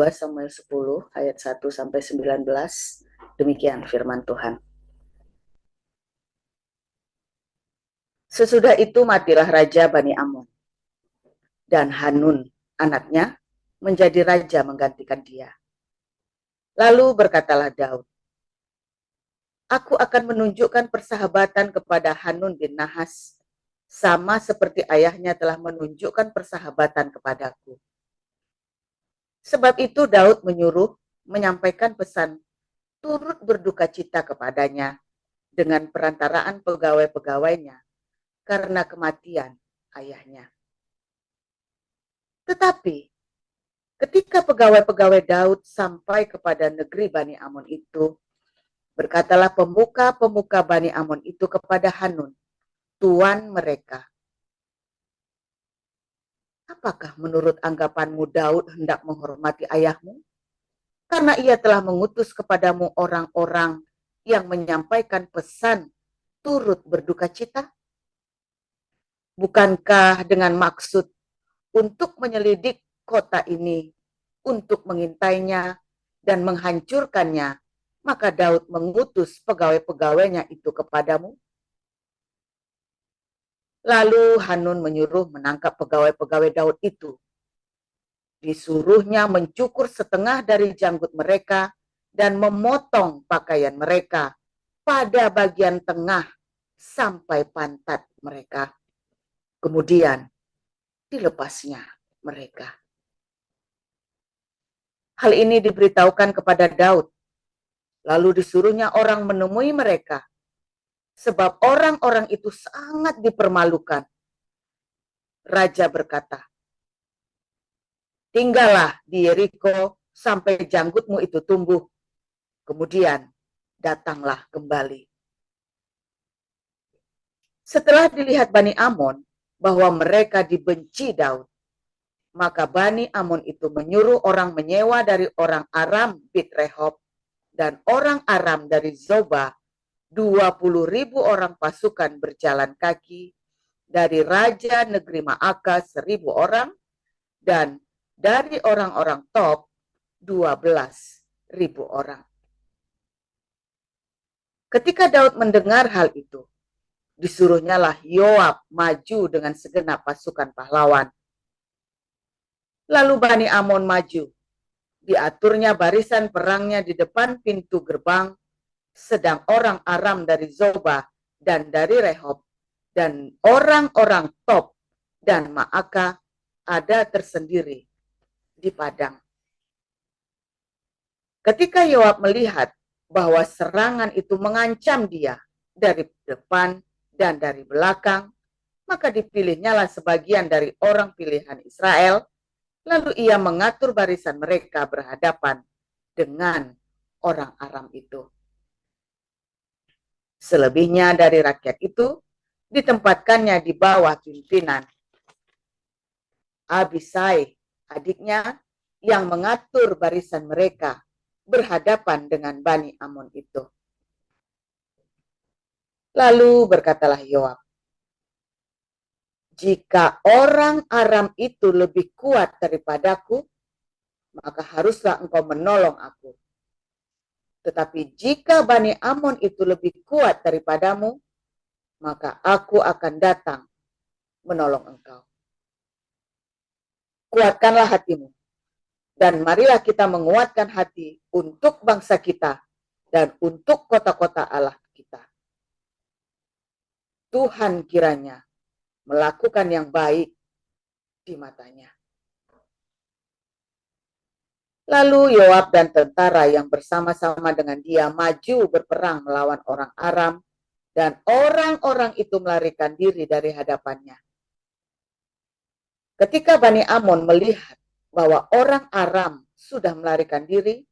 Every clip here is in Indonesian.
2 Samuel 10 ayat 1 sampai 19. Demikian firman Tuhan. Sesudah itu matilah raja Bani Amon, dan Hanun anaknya menjadi raja menggantikan dia. Lalu berkatalah Daud, aku akan menunjukkan persahabatan kepada Hanun bin Nahas, sama seperti ayahnya telah menunjukkan persahabatan kepadaku. Sebab itu Daud menyuruh menyampaikan pesan turut berduka cita kepadanya dengan perantaraan pegawai-pegawainya karena kematian ayahnya. Tetapi ketika pegawai-pegawai Daud sampai kepada negeri Bani Amon itu, berkatalah pemuka-pemuka Bani Amon itu kepada Hanun, tuan mereka, apakah menurut anggapanmu Daud hendak menghormati ayahmu? Karena ia telah mengutus kepadamu orang-orang yang menyampaikan pesan turut berduka cita? Bukankah dengan maksud untuk menyelidik kota ini, untuk mengintainya dan menghancurkannya, maka Daud mengutus pegawai-pegawainya itu kepadamu? Lalu Hanun menyuruh menangkap pegawai-pegawai Daud itu. Disuruhnya mencukur setengah dari janggut mereka dan memotong pakaian mereka pada bagian tengah sampai pantat mereka. Kemudian dilepasnya mereka. Hal ini diberitahukan kepada Daud. Lalu disuruhnya orang menemui mereka, sebab orang-orang itu sangat dipermalukan. Raja berkata, tinggallah di Yeriko sampai janggutmu itu tumbuh. Kemudian datanglah kembali. Setelah dilihat Bani Amon bahwa mereka dibenci Daud, maka Bani Amon itu menyuruh orang menyewa dari orang Aram Bit Rehob dan orang Aram dari Zoba 20.000 orang pasukan berjalan kaki dari raja negeri Maaka 1.000 orang dan dari orang-orang Top 12.000 orang. Ketika Daud mendengar hal itu, disuruhnyalah Yoab maju dengan segenap pasukan pahlawan. Lalu Bani Amon maju, diaturnya barisan perangnya di depan pintu gerbang, sedang orang Aram dari Zoba dan dari Rehob dan orang-orang Top dan Maaka ada tersendiri di padang. Ketika Yoab melihat bahwa serangan itu mengancam dia dari depan dan dari belakang, maka dipilihnyalah sebagian dari orang pilihan Israel, lalu ia mengatur barisan mereka berhadapan dengan orang Aram itu. Selebihnya dari rakyat itu ditempatkannya di bawah pimpinan Abisai, adiknya, yang mengatur barisan mereka berhadapan dengan Bani Amon itu. Lalu berkatalah Yoab, jika orang Aram itu lebih kuat daripadaku, maka haruslah engkau menolong aku. Tetapi jika Bani Amon itu lebih kuat daripadamu, maka aku akan datang menolong engkau. Kuatkanlah hatimu, dan marilah kita menguatkan hati untuk bangsa kita dan untuk kota-kota Allah kita. Tuhan kiranya melakukan yang baik di matanya. Lalu Yoab dan tentara yang bersama-sama dengan dia maju berperang melawan orang Aram, dan orang-orang itu melarikan diri dari hadapannya. Ketika Bani Amon melihat bahwa orang Aram sudah melarikan diri,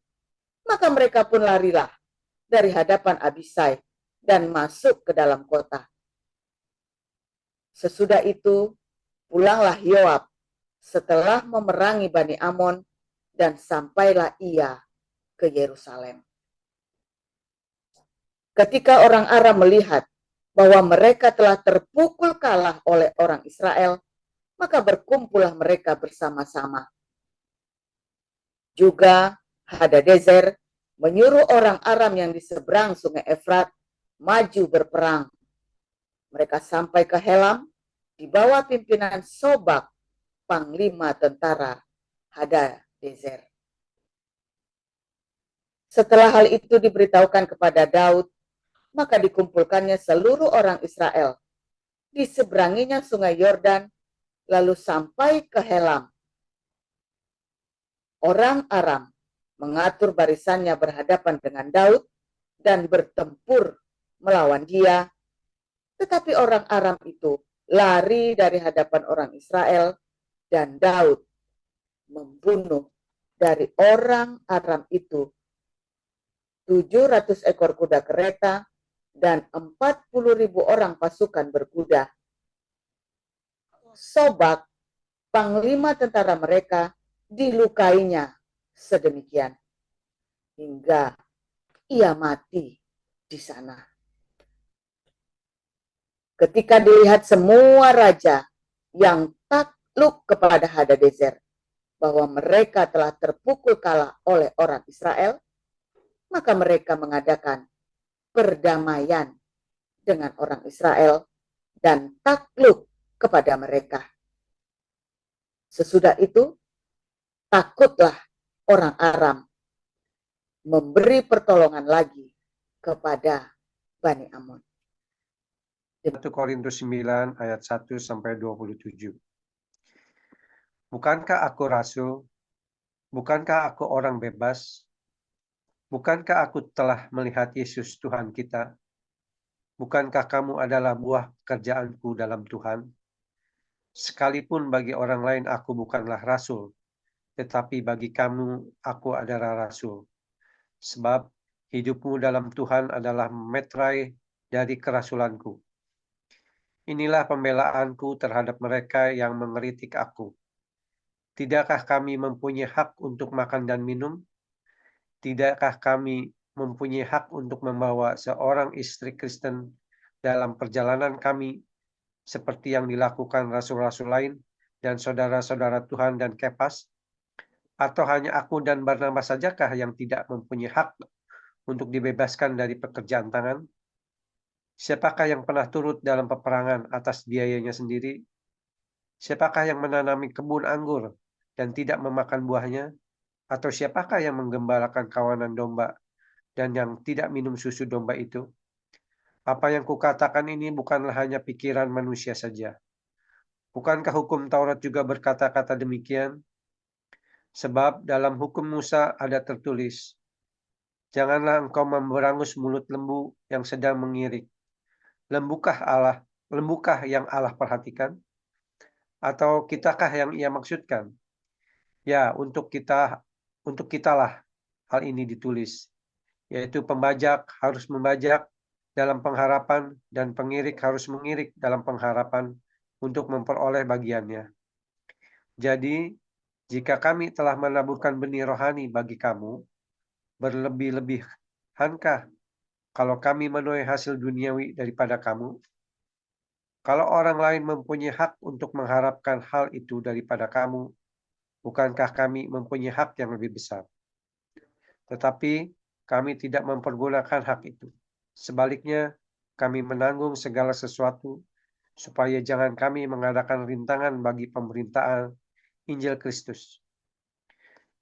maka mereka pun larilah dari hadapan Abisai dan masuk ke dalam kota. Sesudah itu, pulanglah Yoab setelah memerangi Bani Amon dan sampailah ia ke Yerusalem. Ketika orang Aram melihat bahwa mereka telah terpukul kalah oleh orang Israel, maka berkumpullah mereka bersama-sama. Juga Hadadezer menyuruh orang Aram yang di seberang sungai Efrat maju berperang. Mereka sampai ke Helam di bawah pimpinan Sobak, panglima tentara Hadadezer. Setelah hal itu diberitahukan kepada Daud, maka dikumpulkannya seluruh orang Israel. Diseberanginya sungai Yordan, lalu sampai ke Helam. Orang Aram mengatur barisannya berhadapan dengan Daud dan bertempur melawan dia. Tetapi orang Aram itu lari dari hadapan orang Israel, dan Daud membunuh dari orang Aram itu 700 ekor kuda kereta dan 40.000 orang pasukan berkuda. Sobak, panglima tentara mereka, dilukainya sedemikian hingga ia mati di sana. Ketika dilihat semua raja yang takluk kepada Hadadezer bahwa mereka telah terpukul kalah oleh orang Israel, maka mereka mengadakan perdamaian dengan orang Israel dan takluk kepada mereka. Sesudah itu, takutlah orang Aram memberi pertolongan lagi kepada Bani Amon. 1 Korintus 9 ayat 1 sampai 27. Bukankah aku rasul? Bukankah aku orang bebas? Bukankah aku telah melihat Yesus Tuhan kita? Bukankah kamu adalah buah pekerjaanku dalam Tuhan? Sekalipun bagi orang lain aku bukanlah rasul, tetapi bagi kamu aku adalah rasul. Sebab hidupmu dalam Tuhan adalah metrai dari kerasulanku. Inilah pembelaanku terhadap mereka yang mengkritik aku. Tidakkah kami mempunyai hak untuk makan dan minum? Tidakkah kami mempunyai hak untuk membawa seorang istri Kristen dalam perjalanan kami seperti yang dilakukan rasul-rasul lain dan saudara-saudara Tuhan dan Kepas? Atau hanya aku dan Barnabas sajakah yang tidak mempunyai hak untuk dibebaskan dari pekerjaan tangan? Siapakah yang pernah turut dalam peperangan atas biayanya sendiri? Siapakah yang menanami kebun anggur dan tidak memakan buahnya? Atau siapakah yang menggembalakan kawanan domba dan yang tidak minum susu domba itu? Apa yang kukatakan ini bukanlah hanya pikiran manusia saja. Bukankah hukum Taurat juga berkata-kata demikian? Sebab dalam hukum Musa ada tertulis, janganlah engkau memberangus mulut lembu yang sedang mengirik. Lembukah yang Allah perhatikan? Atau kitakah yang ia maksudkan? Ya, untuk kitalah hal ini ditulis, yaitu pembajak harus membajak dalam pengharapan dan pengirik harus mengirik dalam pengharapan untuk memperoleh bagiannya. Jadi, jika kami telah menaburkan benih rohani bagi kamu, berlebih-lebihankah kalau kami menuai hasil duniawi daripada kamu? Kalau orang lain mempunyai hak untuk mengharapkan hal itu daripada kamu, bukankah kami mempunyai hak yang lebih besar? Tetapi kami tidak mempergunakan hak itu. Sebaliknya, kami menanggung segala sesuatu, supaya jangan kami mengadakan rintangan bagi pemberitaan Injil Kristus.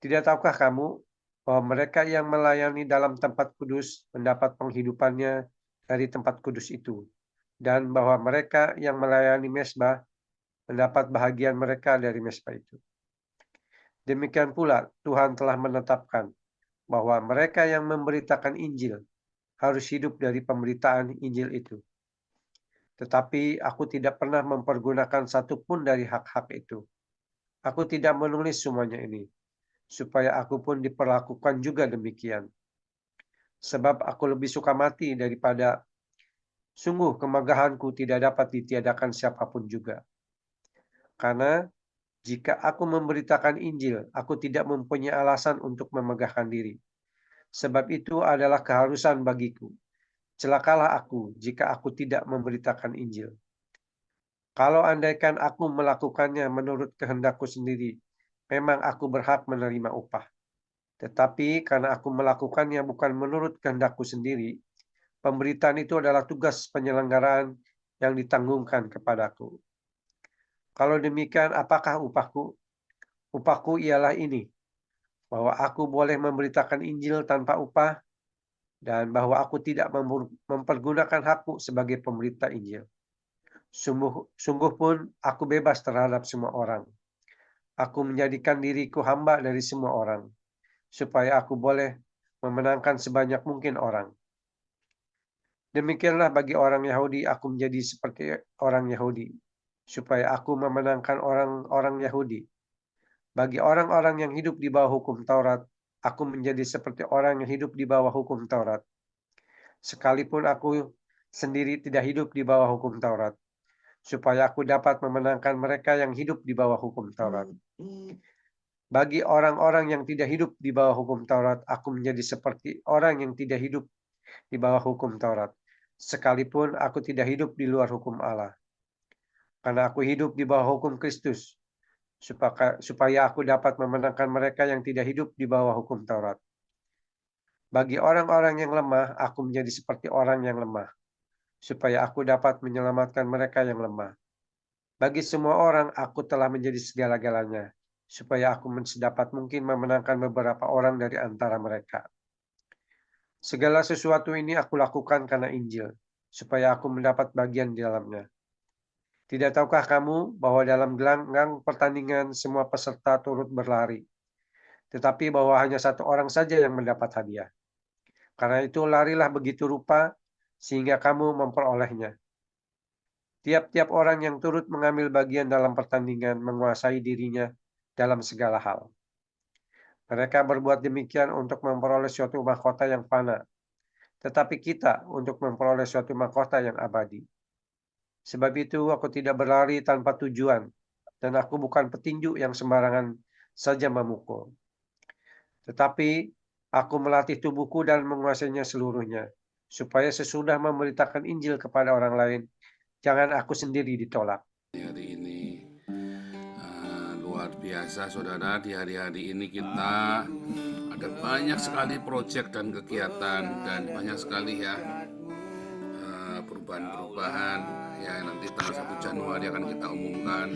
Tidak tahukah kamu bahwa mereka yang melayani dalam tempat kudus mendapat penghidupannya dari tempat kudus itu, dan bahwa mereka yang melayani mezbah mendapat bahagian mereka dari mezbah itu. Demikian pula Tuhan telah menetapkan bahwa mereka yang memberitakan Injil harus hidup dari pemberitaan Injil itu. Tetapi aku tidak pernah mempergunakan satu pun dari hak-hak itu. Aku tidak menulis semuanya ini, supaya aku pun diperlakukan juga demikian. Sebab aku lebih suka mati daripada sungguh kemegahanku tidak dapat ditiadakan siapapun juga. Karena jika aku memberitakan Injil, aku tidak mempunyai alasan untuk memegahkan diri. Sebab itu adalah keharusan bagiku. Celakalah aku jika aku tidak memberitakan Injil. Kalau andaikan aku melakukannya menurut kehendakku sendiri, memang aku berhak menerima upah. Tetapi karena aku melakukannya bukan menurut kehendakku sendiri, pemberitaan itu adalah tugas penyelenggaraan yang ditanggungkan kepadaku. Kalau demikian, apakah upahku? Upahku ialah ini, bahwa aku boleh memberitakan Injil tanpa upah, dan bahwa aku tidak mempergunakan hakku sebagai pemberita Injil. Sungguh pun aku bebas terhadap semua orang. Aku menjadikan diriku hamba dari semua orang, supaya aku boleh memenangkan sebanyak mungkin orang. Demikianlah bagi orang Yahudi, aku menjadi seperti orang Yahudi, supaya aku memenangkan orang-orang Yahudi. Bagi orang-orang yang hidup di bawah hukum Taurat, aku menjadi seperti orang yang hidup di bawah hukum Taurat. Sekalipun aku sendiri tidak hidup di bawah hukum Taurat, supaya aku dapat memenangkan mereka yang hidup di bawah hukum Taurat. Bagi orang-orang yang tidak hidup di bawah hukum Taurat, aku menjadi seperti orang yang tidak hidup di bawah hukum Taurat, sekalipun aku tidak hidup di luar hukum Allah. Karena aku hidup di bawah hukum Kristus, supaya aku dapat memenangkan mereka yang tidak hidup di bawah hukum Taurat. Bagi orang-orang yang lemah, aku menjadi seperti orang yang lemah, supaya aku dapat menyelamatkan mereka yang lemah. Bagi semua orang, aku telah menjadi segala-galanya, supaya aku sedapat mungkin memenangkan beberapa orang dari antara mereka. Segala sesuatu ini aku lakukan karena Injil, supaya aku mendapat bagian di dalamnya. Tidak tahukah kamu bahwa dalam gelanggang pertandingan semua peserta turut berlari, tetapi bahwa hanya satu orang saja yang mendapat hadiah? Karena itu larilah begitu rupa, sehingga kamu memperolehnya. Tiap-tiap orang yang turut mengambil bagian dalam pertandingan menguasai dirinya dalam segala hal. Mereka berbuat demikian untuk memperoleh suatu mahkota yang fana, tetapi kita untuk memperoleh suatu mahkota yang abadi. Sebab itu aku tidak berlari tanpa tujuan, dan aku bukan petinju yang sembarangan saja memukul. Tetapi aku melatih tubuhku dan menguasainya seluruhnya, supaya sesudah memberitakan Injil kepada orang lain, jangan aku sendiri ditolak. Hari ini luar biasa saudara, di hari-hari ini kita ada banyak sekali proyek dan kegiatan dan banyak sekali ya perubahan-perubahan ya, nanti tanggal 1 Januari akan kita umumkan.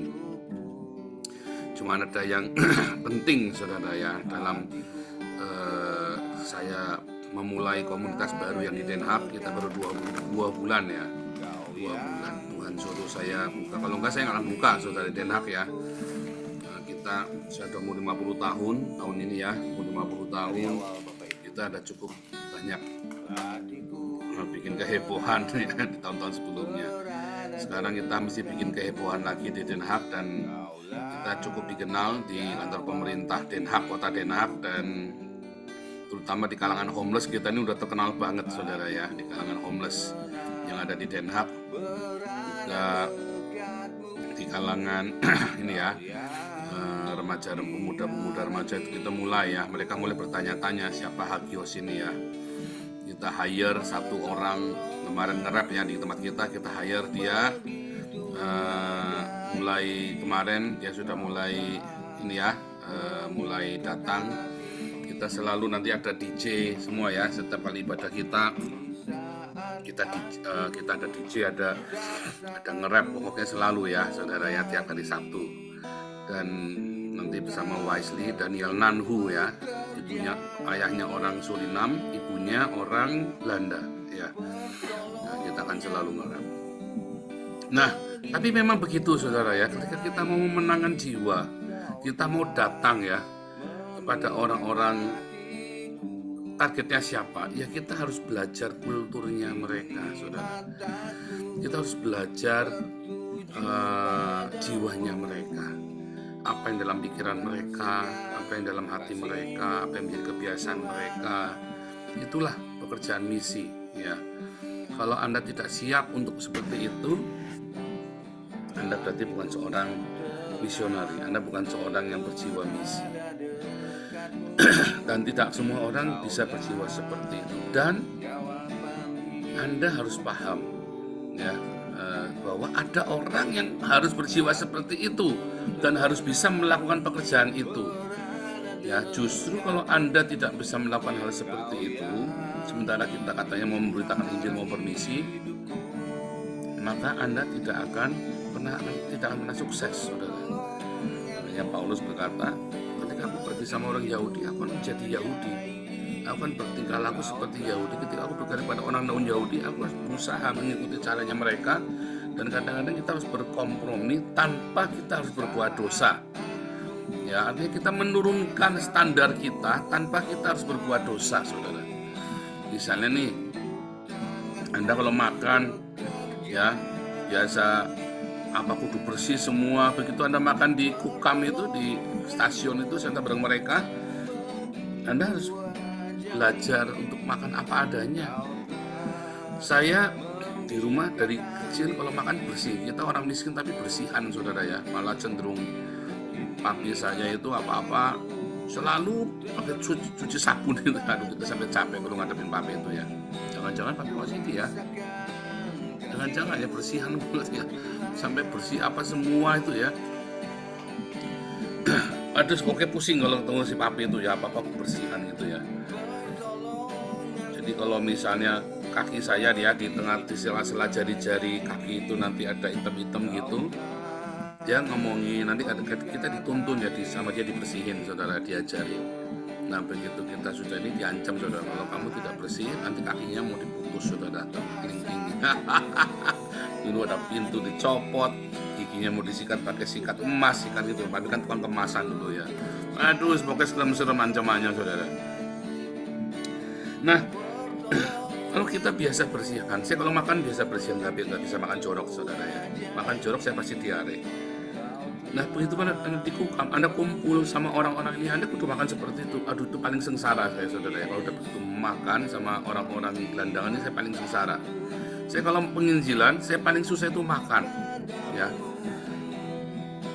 Cuma ada yang penting saudara ya, dalam saya memulai komunitas baru yang di Den Haag, kita baru 2 bulan ya, 2 bulan. Tuhan suruh saya buka, kalau enggak saya nggak akan buka saudara, Den Haag ya. Kita sudah umur 50 tahun tahun ini ya, umur 50 tahun kita ada cukup banyak bikin kehebohan ya di tahun-tahun sebelumnya. Sekarang kita mesti bikin kehebohan lagi di Den Haag, dan kita cukup dikenal di kantor pemerintah Den Haag, kota Den Haag, dan terutama di kalangan homeless kita ini udah terkenal banget saudara ya, di kalangan homeless yang ada di Den Haag, juga di kalangan ini ya remaja, pemuda-pemuda remaja itu kita mulai ya, mereka mulai bertanya-tanya siapa Hagios ini ya. Kita hire satu orang kemarin nge-rap ya di tempat kita hire dia, mulai kemarin dia sudah mulai ini ya, mulai datang. Kita selalu nanti ada DJ semua ya, setiap kali ibadah kita ada DJ, ada nge-rap pokoknya selalu ya saudara ya, tiap hari Sabtu. Dan nanti bersama Wisely, Daniel Nanhu ya, ibunya, ayahnya orang Surinam, ibunya orang Belanda ya. Nah, kita akan selalu nge-rap. Nah, tapi memang begitu saudara ya, ketika kita mau memenangkan jiwa, kita mau datang ya kepada orang-orang, targetnya siapa? Ya kita harus belajar kulturnya mereka saudara. Kita harus belajar jiwanya mereka, apa yang dalam pikiran mereka, apa yang dalam hati mereka, apa yang menjadi kebiasaan mereka. Itulah pekerjaan misi ya. Kalau Anda tidak siap untuk seperti itu, Anda berarti bukan seorang misionari, Anda bukan seorang yang berjiwa misi. Dan tidak semua orang bisa berjiwa seperti itu. Dan Anda harus paham ya, bahwa ada orang yang harus berjiwa seperti itu dan harus bisa melakukan pekerjaan itu Ya, justru kalau Anda tidak bisa melakukan hal seperti itu, sementara kita katanya mau memberitakan Injil, mau permisi, maka Anda tidak akan pernah sukses, saudara. Makanya Paulus berkata, ketika aku pergi sama orang Yahudi, aku akan menjadi Yahudi. Aku akan bertingkah laku seperti Yahudi. Ketika aku berkata pada orang non-Yahudi, aku harus berusaha mengikuti caranya mereka. Dan kadang-kadang kita harus berkompromi tanpa kita harus berbuat dosa. Ya, artinya kita menurunkan standar kita tanpa kita harus berbuat dosa, saudara. Misalnya nih, Anda kalau makan, ya biasa kudu bersih semua. Begitu Anda makan di Kukam itu, di stasiun itu, saya bareng mereka, Anda harus belajar untuk makan apa adanya. Saya di rumah dari kecil kalau makan bersih. Kita orang miskin tapi bersihan, saudara ya. Malah cenderung papi saya itu apa-apa selalu pakai cuci sabun itu. Aduh, kita sampai capek kalau ngadepin papi itu ya. Jangan-jangan papi OCD ya. Jangan-jangan ya, bersihan banget ya. Sampai bersih apa semua itu ya. Aduh, oke pusing kalau ketemu si papi itu ya, apa-apa bersihan gitu ya. Jadi kalau misalnya kaki saya dia di tengah, di sela-sela jari-jari kaki itu nanti ada hitam-hitam gitu, dia ngomongin, nanti kita dituntun ya, sama dia dibersihin, saudara, diajari. Nah begitu kita sudah ini diancam, saudara, kalau kamu tidak bersih nanti kakinya mau diputus, saudara, tinggi-tinggi. Dulu ada pintu dicopot, giginya mau disikat pakai sikat emas, sikat gitu, tapi kan tukang kemasan dulu ya. Aduh, pokoknya serem-serem ancamannya, saudara. Nah, kalau kita biasa bersihan, saya kalau makan biasa bersihan, nggak bisa makan jorok, saudara ya. Makan jorok saya pasti diare. Nah begitu Anda di Kukam, Anda kumpul sama orang-orang ini, Anda kudu makan seperti itu. Aduh, itu paling sengsara saya, saudara ya. Kalau udah begitu makan sama orang-orang gelandangan ini, saya paling sengsara. Saya kalau penginjilan, saya paling susah itu makan, ya.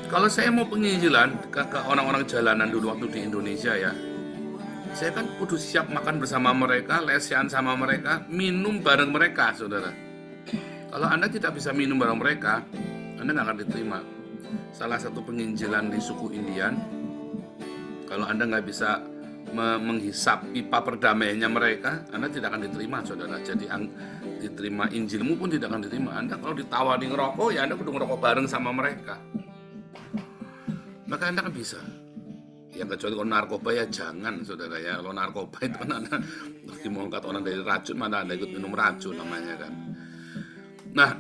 Kalau saya mau penginjilan ke orang-orang jalanan dulu waktu di Indonesia ya, saya kan kudu siap makan bersama mereka, lesehan sama mereka, minum bareng mereka, saudara. Kalau Anda tidak bisa minum bareng mereka, Anda nggak akan diterima. Salah satu penginjilan di suku Indian, kalau Anda nggak bisa menghisap pipa perdamaiannya mereka, Anda tidak akan diterima, saudara. Jadi diterima Injilmu pun tidak akan diterima. Anda kalau ditawari ngerokok, ya Anda kudu ngerokok bareng sama mereka. Maka Anda kan bisa. Ya kecuali kalau narkoba ya jangan, saudara ya. Kalau narkoba itu kan Anda lagi mau angkat orang dari racun, mana Anda ikut minum racun namanya kan. Nah,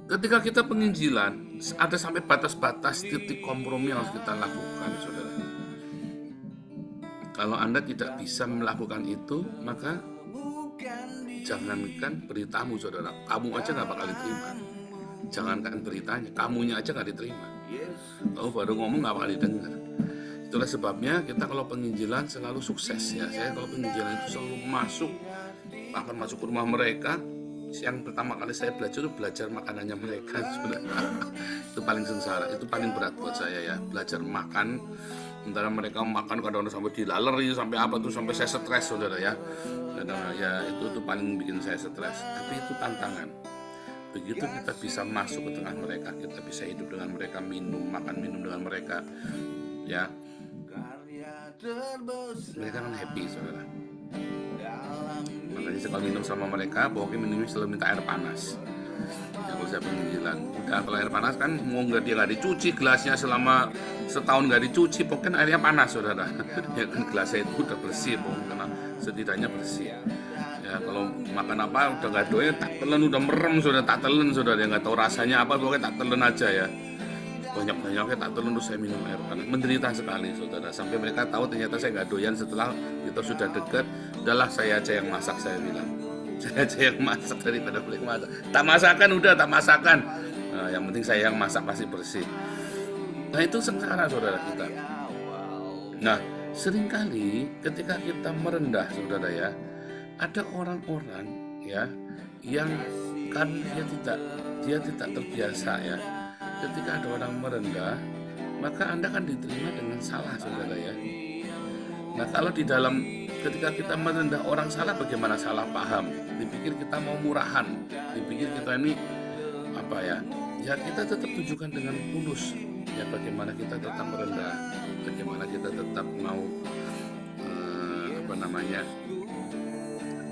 ketika kita penginjilan, ada sampai batas-batas titik kompromi yang harus kita lakukan, saudara. Kalau Anda tidak bisa melakukan itu, maka jangankan beritamu, saudara, kamu aja nggak bakal diterima. Jangankan beritanya, kamunya aja nggak diterima. Kamu baru ngomong nggak bakal didengar. Itulah sebabnya kita kalau penginjilan selalu sukses ya. Saya kalau penginjilan itu selalu akan masuk ke rumah mereka. Yang pertama kali saya belajar itu belajar makanannya mereka, itu paling sengsara, itu paling berat buat saya ya, belajar makan. Sementara mereka makan kadang-kadang sampai dilalari, sampai apa tuh, sampai saya stres, saudara ya. Kadang ya itu paling bikin saya stres. Tapi itu tantangan. Begitu kita bisa masuk ke tengah mereka, kita bisa hidup dengan mereka, makan minum dengan mereka, ya. Mereka kan happy, saudara. Makanya saya kalau minum sama mereka, pokoknya minumnya selalu minta air panas. Ya, kalau saya penginjilan, udah kalau air panas kan mau dia nggak dicuci, gelasnya selama setahun nggak dicuci, pokoknya airnya panas, saudara. Ya kan gelasnya itu udah bersih, pokoknya setidaknya bersih. Ya kalau makan apa udah nggak doyan, tak telan udah merem, saudara, tak telan, saudara, yang nggak tahu rasanya apa, pokoknya tak telan aja ya. Banyak-banyaknya tak telan terus saya minum air panas, menderita sekali, saudara. Sampai mereka tahu ternyata saya nggak doyan. Setelah kita sudah dekat, udahlah saya aja yang masak, saya bilang. Saya aja yang masak daripada beli masak. Tak masakan udah, tak masakan. Nah, yang penting saya yang masak pasti bersih. Nah itu sengsara, saudara kita. Nah seringkali ketika kita merendah, saudara ya, ada orang-orang ya yang kan dia tidak terbiasa ya. Ketika ada orang merendah, maka Anda kan diterima dengan salah, saudara ya. Nah kalau di dalam ketika kita merendah orang salah, bagaimana salah paham? Dipikir kita mau murahan, dipikir kita ini apa ya? Ya kita tetap tunjukkan dengan tulus. ya bagaimana kita tetap rendah, bagaimana kita tetap mau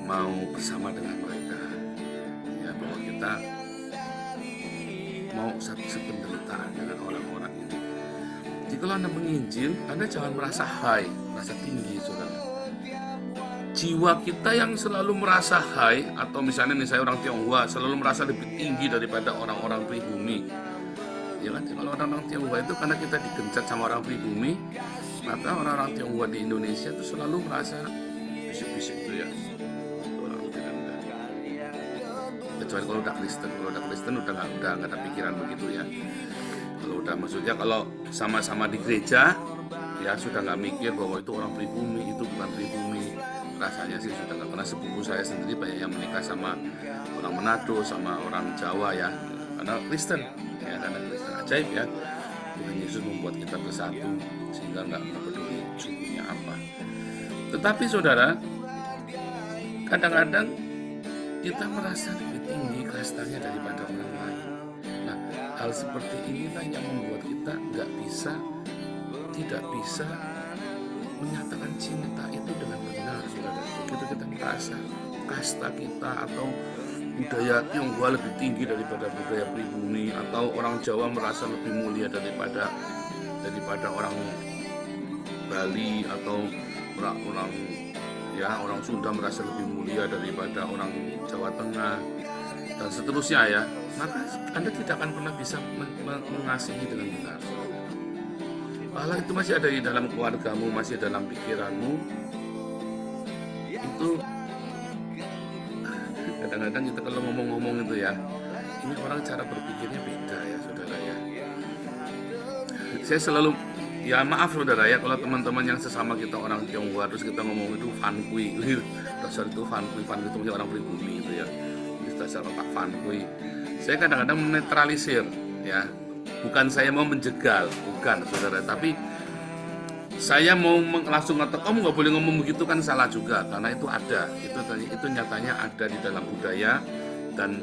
mau bersama dengan mereka, ya bahwa kita mau satu sependeritaan dengan orang-orang ini. Jadi kalau Anda menginjil, Anda jangan merasa high, merasa tinggi, saudara. Jiwa kita yang selalu merasa high, atau misalnya orang Tionghoa selalu merasa lebih tinggi daripada orang-orang pribumi. Ya kan, kalau orang-orang Tionghoa itu karena kita digencat sama orang pribumi, maka orang-orang Tionghoa di Indonesia itu selalu merasa bisik-bisik itu ya. Kecuali kalau udah Kristen udah nggak ada pikiran begitu ya. Kalau udah maksudnya kalau sama-sama di gereja ya sudah nggak mikir bahwa itu orang pribumi, itu bukan pribumi. Rasanya sih sudah nggak, karena sepupu saya sendiri banyak yang menikah sama orang Manado, sama orang Jawa ya, karena Kristen ya, karena Kristen. Ajaib ya, Tuhan Yesus membuat kita bersatu sehingga nggak peduli sukunya apa. Tetapi saudara, kadang-kadang kita merasa lebih tinggi kastanya daripada orang lain. Nah, hal seperti inilah yang membuat kita tidak bisa menyatakan cinta itu dengan benar, saudara. Begitu kita merasa kasta kita atau budaya Tionghoa lebih tinggi daripada budaya pribumi, atau orang Jawa merasa lebih mulia daripada orang Bali, atau orang Sunda merasa lebih mulia daripada orang Jawa Tengah, dan seterusnya ya, maka Anda tidak akan pernah bisa mengasihi dengan benar. Allah itu masih ada di dalam keluargamu, masih dalam pikiranmu. Itu kadang-kadang kita kalau ngomong-ngomong itu ya, ini orang cara berpikirnya beda ya, saudara ya. Saya selalu, ya maaf saudara ya, kalau teman-teman yang sesama kita orang Tionghoa terus kita ngomong itu fankui, dasar itu fankui itu orang pribumi itu ya, dasar otak fankui. Saya kadang-kadang menetralisir ya, bukan saya mau menjegal, bukan saudara, tapi saya mau langsung ngatakan kamu nggak boleh ngomong begitu, kan salah juga, karena itu ada, itu nyatanya ada di dalam budaya. Dan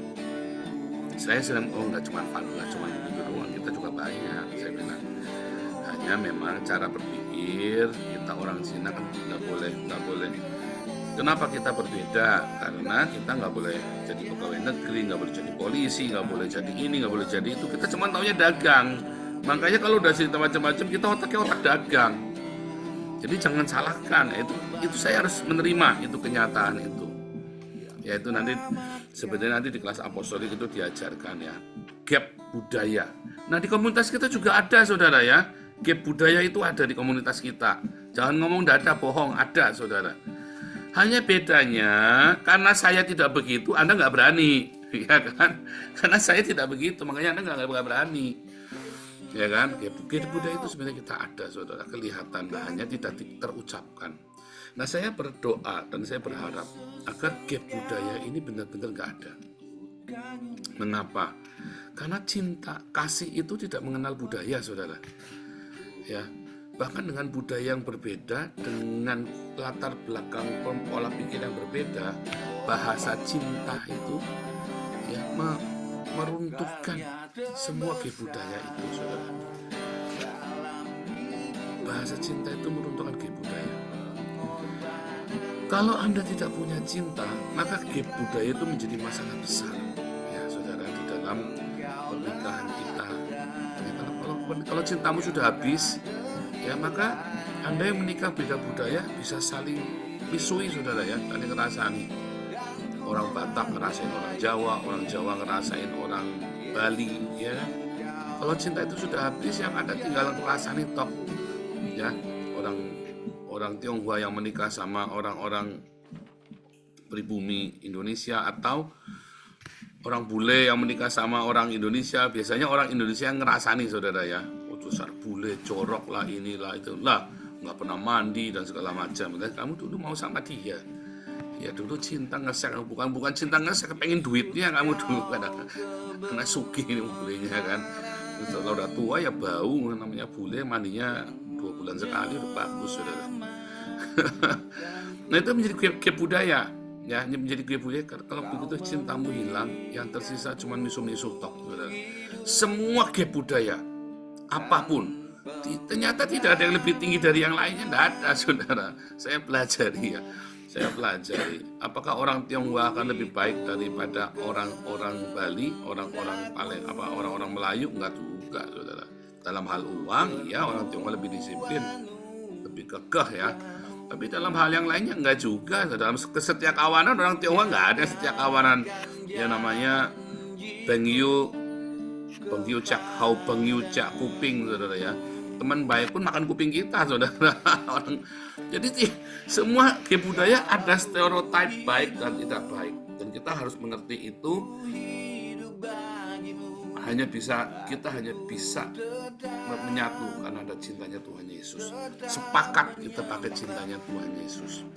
saya sedang nggak cuma begitu doang, kita juga banyak. Saya bilang hanya memang cara berpikir kita orang Cina kan nggak boleh. Kenapa kita berbeda? Karena kita nggak boleh jadi pegawai negeri, nggak boleh jadi polisi, nggak boleh jadi ini, nggak boleh jadi itu. Kita cuma taunya dagang. Makanya kalau udah cerita macam-macam, kita otaknya otak dagang. Jadi jangan salahkan. Itu saya harus menerima itu kenyataan itu. Ya itu nanti sebenarnya di kelas apostolik itu diajarkan ya, gap budaya. Nah di komunitas kita juga ada saudara ya, gap budaya itu ada di komunitas kita. Jangan ngomong tidak ada, bohong, ada saudara. Hanya bedanya karena saya tidak begitu, Anda nggak berani, ya kan? Karena saya tidak begitu, makanya Anda nggak berani, ya kan? Gap budaya itu sebenarnya kita ada saudara, kelihatan, hanya tidak terucapkan. Nah saya berdoa dan saya berharap agar gap budaya ini benar-benar nggak ada. Mengapa? Karena cinta, kasih itu tidak mengenal budaya saudara. Ya, bahkan dengan budaya yang berbeda, dengan latar belakang pola pikir yang berbeda, bahasa cinta itu ya meruntuhkan semua gap budaya itu saudara. Bahasa cinta itu meruntuhkan gap budaya. Kalau Anda tidak punya cinta, maka gap budaya itu menjadi masalah besar, ya saudara, di dalam pernikahan kita. Ya, kalau cintamu sudah habis, ya maka Anda yang menikah beda budaya bisa saling misui saudara ya, saling ngerasani. Orang Batak ngerasain orang Jawa ngerasain orang Bali, ya. Kalau cinta itu sudah habis, yang ada tinggal ngerasani tok, ya. Orang Tionghoa yang menikah sama orang-orang pribumi Indonesia, atau orang bule yang menikah sama orang Indonesia, biasanya orang Indonesia yang ngerasani saudara ya, dasar bule, corok lah, inilah itu lah, nggak pernah mandi dan segala macam. Kamu dulu mau sama dia, ya dulu cinta ngesek, bukan cinta ngesek, pengen duitnya kamu dulu, karena sugih ini bulenya kan. Terus kalau udah tua ya bau, namanya bule, mandinya 2 bulan sekali udah bagus saudara. Nah itu menjadi gap budaya ya, menjadi gap budaya. Kalau begitu cintamu hilang, yang tersisa cuma misu-misu tok saudara. Semua gap budaya apapun. Ternyata tidak ada yang lebih tinggi dari yang lainnya, tidak ada, saudara. Saya pelajari ya. Saya pelajari, apakah orang Tionghoa akan lebih baik daripada orang-orang Bali, orang-orang Melayu? Enggak juga, saudara. Dalam hal uang, ya orang Tionghoa lebih disiplin, lebih kekeh ya. Tapi dalam hal yang lainnya enggak juga. Dalam kesetiakawanan orang Tionghoa enggak ada setiakawanan yang namanya Bengyu Cak Hau Bengyu Cak Kuping, saudara ya. Teman baik pun makan kuping kita, saudara. Jadi semua budaya ada stereotip baik dan tidak baik, dan kita harus mengerti itu. Kita hanya bisa menyatu karena ada cintanya Tuhan Yesus. Sepakat kita pakai cintanya Tuhan Yesus.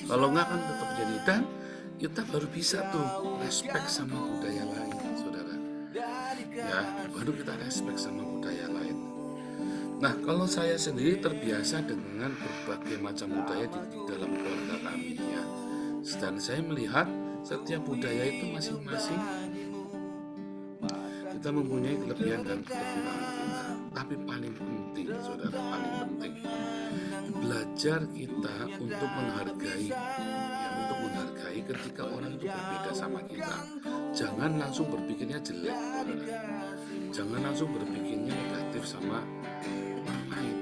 Kalau enggak kan tetap jadi, dan kita baru bisa tuh respect sama budaya lain, saudara. Ya, baru kita respect sama budaya lain. Nah, kalau saya sendiri terbiasa dengan berbagai macam budaya di dalam keluarga kami ya. Dan saya melihat setiap budaya itu masing-masing kita mempunyai kelebihan dan kekurangan kita. Tapi paling penting, saudara, paling penting belajar kita untuk menghargai, ya, untuk menghargai ketika orang itu berbeda sama kita. Jangan langsung berpikirnya jelek, saudara. Jangan langsung berpikirnya negatif sama orang lain.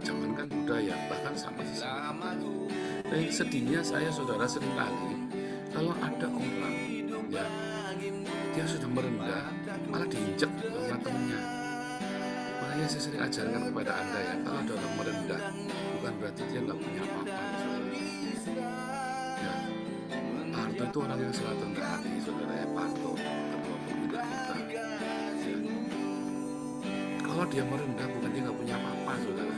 Jangankan budaya, bahkan sama sesama. Dan sedihnya saya, saudara, seringkali kalau ada orang ya dia sudah merendah malah diinjak sama temennya. Makanya saya sering ajarkan kepada Anda ya, kalau ada orang merendah bukan berarti dia nggak punya apa-apa, saudara. Ya, Parto itu orang yang sangat rendah hati, saudara ya. Parto, ketua pembina kita ya. Kalau dia merendah bukan dia nggak punya apa-apa, saudara.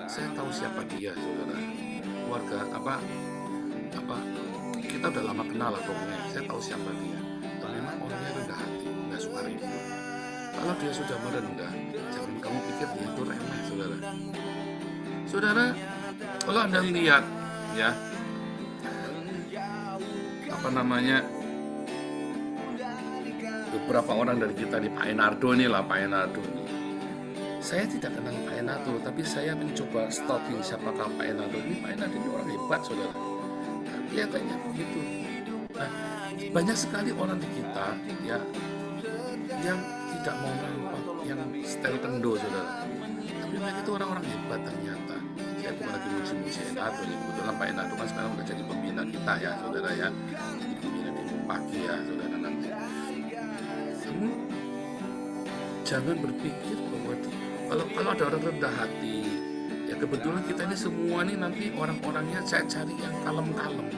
Saya tahu siapa dia, saudara. Keluarga apa kita udah lama kenal lah pokoknya. Saya tahu siapa dia. Dan memang orangnya rendah hati, nggak suka ribut. Kalau dia sudah merendah, jangan kamu pikir dia itu remeh, saudara. Saudara, kalau Anda lihat ya beberapa orang dari kita di Pak Enardo ini. Saya tidak kenal Pak Enardo, tapi saya mencoba stalking siapakah Pak Enardo ini. Pak Enardo ini orang hebat, saudara. Nah, kelihatannya begitu. Nah, banyak sekali orang di kita ya yang tidak mau nampak yang style kendo, saudara. Tapi mereka itu orang-orang hebat ternyata. Saya bukan lagi muji-muji Enardo, ini kebetulan Pak Enardo kan sekarang udah jadi pembina kita ya, saudara ya. Jadi pembina di pagi ya, saudara nanti. Kamu jangan berpikir bahwa kalau ada orang rendah hati, ya kebetulan kita ini semua nih nanti orang-orangnya saya cari yang kalem-kalem.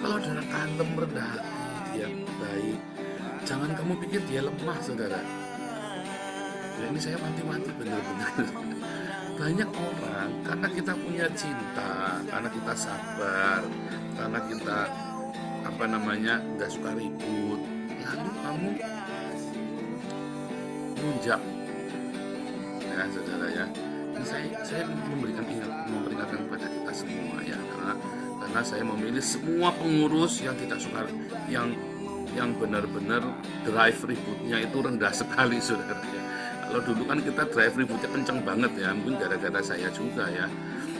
Kalau ada orang kalem, rendah hati, dia baik, jangan kamu pikir dia lemah, saudara. Ya ini saya wanti-wanti benar-benar. Banyak orang karena kita punya cinta, karena kita sabar, karena kita nggak suka ribut, lalu kamu menunjak. Ya, saudara ya. Ini saya memperingatkan kepada kita semua ya, karena saya memilih semua pengurus yang tidak suka, yang benar-benar drive ributnya itu rendah sekali, saudara ya. Kalau dulu kan kita drive ributnya kenceng banget ya, mungkin gara-gara saya juga ya.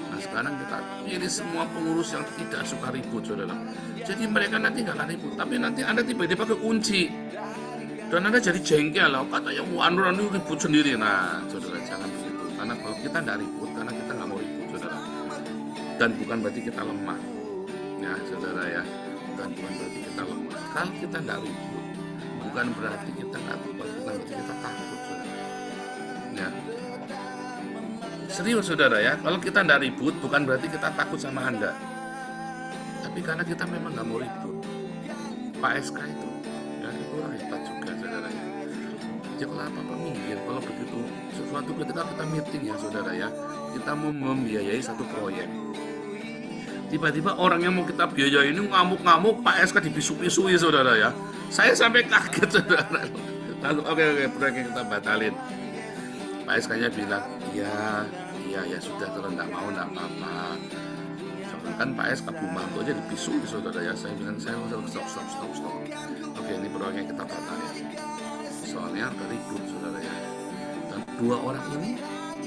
Nah sekarang kita pilih semua pengurus yang tidak suka ribut, saudara. Jadi mereka nanti nggak akan ribut, tapi nanti Anda tiba-tiba kekunci dan Anda jadi jengkel lah, katanya anu ribut sendiri. Nah saudara, jangan begitu, karena kalau kita nggak ribut, karena kita nggak mau ribut, saudara, dan bukan berarti kita lemah ya, saudara ya. Dan bukan berarti kita lemah. Kalau kita nggak ribut, bukan berarti kita nggak bukan berarti kita takut, saudara ya. Serius, saudara ya. Kalau kita nggak ribut, bukan berarti kita takut sama Anda, tapi karena kita memang nggak mau ribut. Pak SK itu ya, itu orang hebat juga, saudara ya. Jadi kalau apa-apa minggir, kalau begitu sesuatu ketika kita meeting ya, saudara ya, kita mau membiayai satu proyek, tiba-tiba orang yang mau kita biayai ini ngamuk-ngamuk, Pak SK dibisu-bisui, saudara ya. Saya sampai kaget, saudara. Lalu oke, proyeknya kita batalin. Pak SK-nya bilang, iya sudah, kalau nggak mau nggak apa-apa. Kan Pak SK Bumanto aja dibisui, saudara ya. Saya bilang, saya stop. Oke, ini proyeknya kita batalin. soalnya udah ribut saudara ya. Dan dua orang ini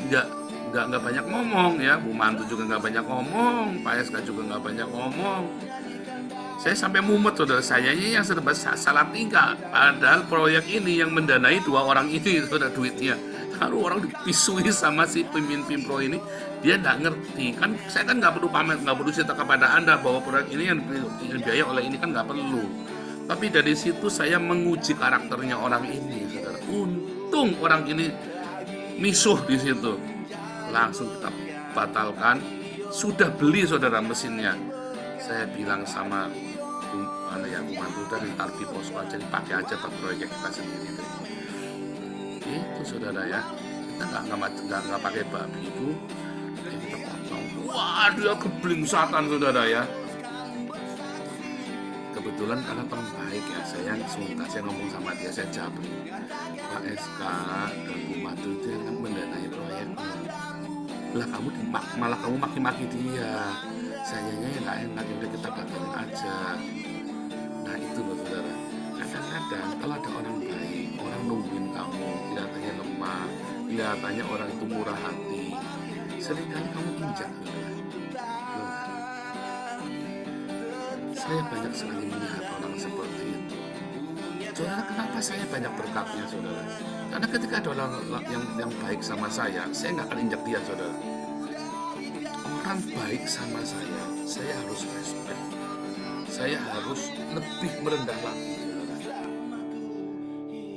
nggak banyak ngomong ya, Bu Mantu juga nggak banyak ngomong, Pak SK juga nggak banyak ngomong. Saya sampai mumet saudara, sayanya yang serba salah tingkah. Padahal proyek ini yang mendanai dua orang ini saudara duitnya. Lalu orang dipisui sama si pemimpin Pimpro ini, dia nggak ngerti kan. Saya kan nggak perlu pamer, nggak perlu cerita kepada Anda bahwa proyek ini yang dibiayai oleh ini kan nggak perlu. Tapi dari situ saya menguji karakternya orang ini saudara. Untung orang ini misuh di situ. Langsung kita batalkan. Sudah beli saudara mesinnya. Saya bilang sama Bu Mantu dari Tarbi Posko aja, dipakai aja buat proyek kita sendiri. Itu saudara ya, kita nggak pakai babi itu, kita potong. Wah, dia keblingsatan saudara ya. Kebetulan karena teman baik ya, saya ngomong sama dia, saya jabri, Pak SK dan Bu Mantu itu yang mendanai proyek. Lah malah kamu maki-maki dia. Sayanya ya nggak enak, udah kita batalin aja. Nah itu loh saudara. Kadang-kadang kalau ada orang baik, orang nungguin kamu, kelihatannya lemah, kelihatannya orang itu murah hati, seringkali kamu injak saudara. Saya banyak sekali melihat orang seperti itu. Saudara, kenapa saya banyak berkatnya saudara? Karena ketika ada orang yang baik sama saya nggak akan injak dia saudara. Orang baik sama saya harus respect. Saya harus lebih merendah lagi.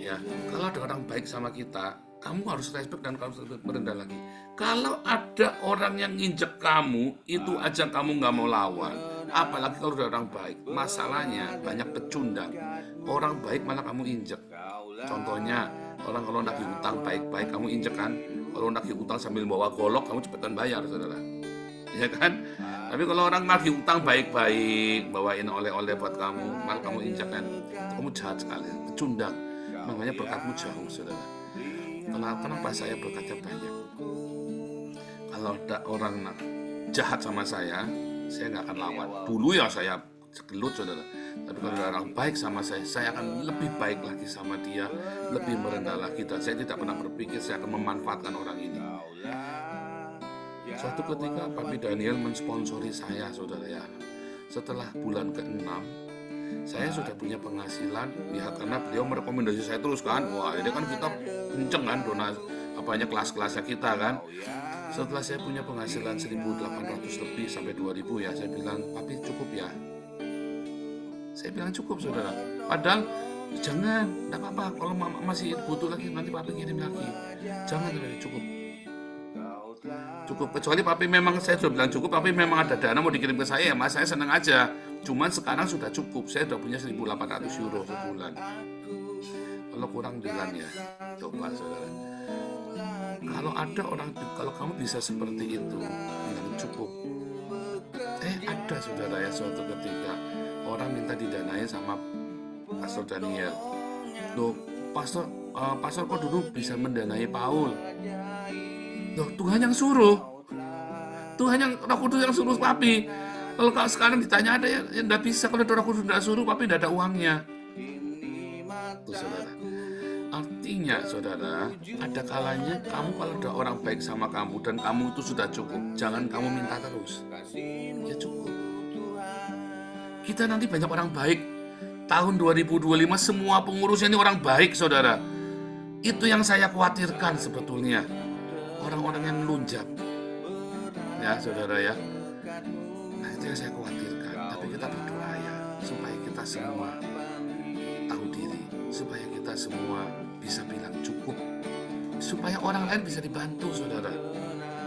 Ya, kalau ada orang baik sama kita, kamu harus respect dan kamu harus lebih merendah lagi. Kalau ada orang yang nginjek kamu, itu aja kamu nggak mau lawan. Apalagi kalau ada orang baik. Masalahnya banyak pecundang. Orang baik malah kamu injek. Contohnya, orang kalau nagih utang baik-baik kamu injek kan. Kalau nagih utang sambil bawa golok, kamu cepetan bayar saudara. Ya kan? Tapi kalau orang nagih utang baik-baik, bawain oleh-oleh buat kamu, malah kamu injak kan, kamu jahat sekali, pecundang. Makanya berkatmu jauh, saudara. Kenapa saya berkatnya banyak? Kalau ada orang jahat sama saya nggak akan lawan. Dulu ya saya gelut, saudara. Tapi kalau ada orang baik sama saya akan lebih baik lagi sama dia, lebih merendah lagi. Dan saya tidak pernah berpikir saya akan memanfaatkan orang ini. Suatu ketika Papi Daniel mensponsori saya saudara ya. Setelah bulan ke-6 saya sudah punya penghasilan ya, karena beliau merekomendasi saya terus kan. Wah ini kan kita kenceng kan kelas-kelasnya kita kan. Setelah saya punya penghasilan 1.800 lebih sampai 2.000 ya, saya bilang Papi cukup ya. Saya bilang cukup saudara. Padahal jangan, enggak apa-apa, kalau mama masih butuh lagi nanti Papi kirim lagi. Jangan, cukup. Kecuali Papi memang, saya sudah bilang cukup, Papi memang ada dana mau dikirim ke saya, mas saya senang aja. Cuman sekarang sudah cukup, saya sudah punya 1.800 euro sebulan. Kalau kurang bilang ya, coba saudara. Kalau ada orang, kalau kamu bisa seperti itu, bilang cukup. Ada saudara ya, suatu ketika orang minta didanai sama Pastor Daniel. Loh, Pastor kok dulu bisa mendanai Paul? Loh, Tuhan yang suruh. Tuhan yang Roh Kudus yang suruh Papi. Kalau sekarang ditanya ada ya enggak bisa, kalau Roh Kudus enggak suruh Papi enggak ada uangnya. Tuh saudara. Artinya saudara, ada kalanya kamu kalau ada orang baik sama kamu dan kamu itu sudah cukup, jangan kamu minta terus. Ya cukup. Kita nanti banyak orang baik. Tahun 2025 semua pengurusnya ini orang baik saudara. Itu yang saya khawatirkan sebetulnya. Orang-orang yang melunjak. Ya saudara ya. Nah itu yang saya khawatirkan. Tapi kita berdoa ya, supaya kita semua tahu diri, supaya kita semua bisa bilang cukup, supaya orang lain bisa dibantu saudara.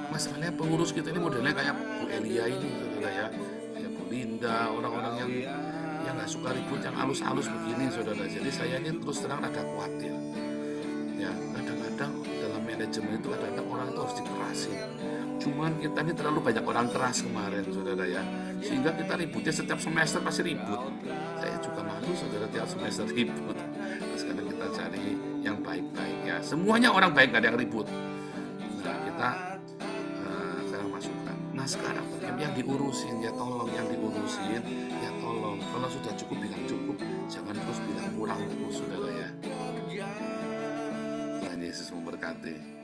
Masalahnya pengurus kita ini modelnya kayak Bu Elia ini saudara ya, kayak Bu Linda, orang-orang yang nggak suka ribut, yang halus-halus begini saudara. Jadi saya ini terus terang ada khawatir ya. Kadang-kadang dalam manajemen itu kadang-kadang orang itu harus dikerasin. Cuman kita ini terlalu banyak orang keras kemarin saudara ya, sehingga kita ributnya setiap semester pasti ribut. Saya juga malu saudara, tiap semester ribut. Terus kadang kita cari yang baik-baik ya, semuanya orang baik, gak ada yang ribut. Nah kita sekarang masukkan. Nah sekarang yang diurusin ya tolong, yang diurusin ya tolong. Kalau sudah cukup bilang cukup, jangan terus bilang kurang terus saudara ya. Tuhan Yesus memberkati.